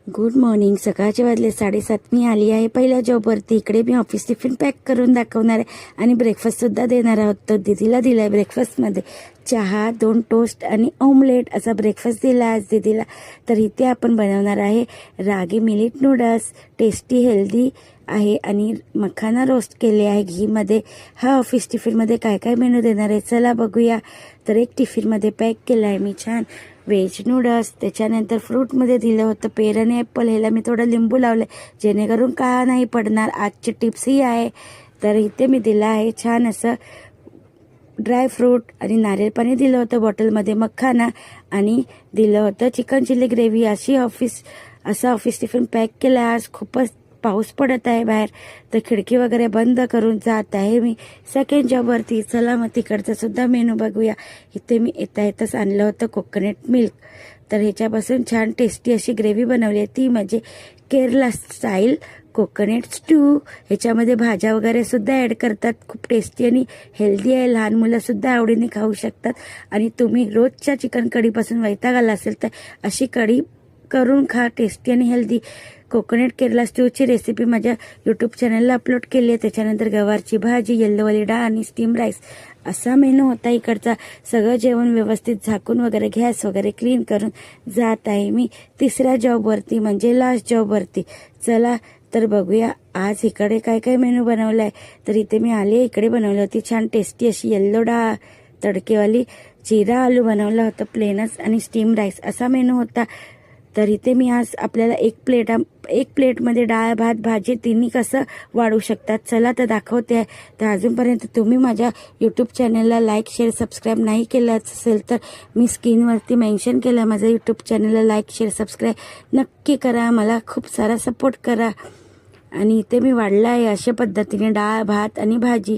Good morning. सकाळचे वाजले 7:30. मी आली आहे पहिल्या जॉबवरती. इकडे मी ऑफिस टिफिन पॅक करून दाखवणार आहे आणि ब्रेकफास्टसुद्धा देणार आहोत. तर दीदीला दिला आहे ब्रेकफास्टमध्ये चहा, 2 टोस्ट आणि ऑमलेट असा ब्रेकफास्ट दिला आज दीदीला. तर इथे आपण बनवणार आहे रागी मिलेट नूडल्स. टेस्टी हेल्दी आहे आणि मखाना रोस्ट केले आहे घीमध्ये. हा ऑफिस टिफिनमध्ये काय काय मेनू देणार आहे चला बघूया. तर एक टिफिनमध्ये पॅक केला आहे मी छान व्हेज नूडल्स. त्याच्यानंतर फ्रूटमध्ये दिलं होतं पेर आणि ॲपल. ह्याला मी थोडं लिंबू लावलं जेणेकरून काळा नाही पडणार. आजची टिप्स ही आहे. तर इथे मी दिलं आहे छान असं ड्राय फ्रूट आणि नारळ पाणी दिलं होतं बॉटलमध्ये, मखाना आणि दिलं होतं चिकन चिली ग्रेव्ही. असं ऑफिस टिफिन पॅक केलं. आज खूपच पाऊस पडत आहे बाहेर, तर खिडकी वगैरे बंद करून जात आहे मी सेकंड जॉबवरती. चला मग तिकडचा सुद्धा मेनू बघूया. इथे मी येताच आणलं होतं कोकोनट मिल्क. तर ह्याच्यापासून छान टेस्टी अशी ग्रेव्ही बनवली आहे, ती म्हणजे केरला स्टाईल कोकोनट स्ट्यू. ह्याच्यामध्ये भाज्या वगैरे सुद्धा ॲड करतात. खूप टेस्टी आणि हेल्दी आहे. लहान मुलंसुद्धा आवडीने खाऊ शकतात. आणि तुम्ही रोजच्या चिकन कढीपासून वैताग आला असेल तर अशी कढी करून खा. टेस्टी आणि हेल्दी कोकोनट केरला स्ट्यूची रेसिपी माझ्या यूट्यूब चॅनलला अपलोड केली आहे. त्याच्यानंतर गवारची भाजी, येल्लोवाली डाळ आणि स्टीम राईस असा मेनू होता इकडचा. सगळं जेवण व्यवस्थित झाकून वगैरे गॅस वगैरे क्लीन करून जात आहे मी तिसऱ्या जॉबवरती म्हणजे लास्ट जॉबवरती. चला तर बघूया आज इकडे काय काय मेनू बनवला आहे. तर इथे मी आले, इकडे बनवली होती छान टेस्टी अशी येल्लो डाळ तडकेवाली. जिरा आलू बनवला होता प्लेनच आणि स्टीम राईस असा मेनू होता. तर इथे मी आज आपल्याला एक प्लेटमध्ये डाळ भात भाजी तिन्ही कसं वाढू शकतात चला तर दाखवते आहे. तर अजूनपर्यंत तुम्ही माझ्या यूट्यूब चॅनलला लाईक शेअर सबस्क्राईब नाही केलं असेल तर मी स्क्रीनवरती मेन्शन केलं माझं यूट्यूब चॅनलला लाईक शेअर सबस्क्राईब नक्की करा. मला खूप सारा सपोर्ट करा. आणि इथे मी वाढला आहे अशा पद्धतीने डाळ भात आणि भाजी.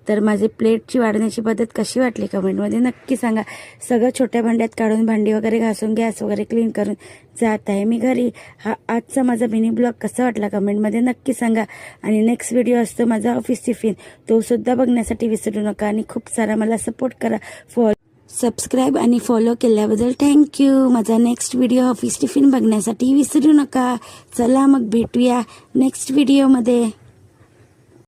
तर माझी प्लेटची वाढण्याची पद्धत कशी वाटली कमेंटमध्ये नक्की सांगा. सगळं छोट्या भांड्यात काढून भांडी वगैरे घासून गॅस वगैरे क्लीन करून जात आहे मी घरी. हा आजचा माझा मिनी ब्लॉग कसा वाटला कमेंटमध्ये नक्की सांगा. आणि नेक्स्ट व्हिडिओ असतो माझा ऑफिस टिफिन, तो सुद्धा बघण्यासाठी विसरू नका. आणि खूप सारा मला सपोर्ट करा. सबस्क्राईब आणि फॉलो केल्याबद्दल थँक्यू. माझा नेक्स्ट व्हिडिओ ऑफिस टिफिन बघण्यासाठी विसरू नका. चला मग भेटूया नेक्स्ट व्हिडिओमध्ये.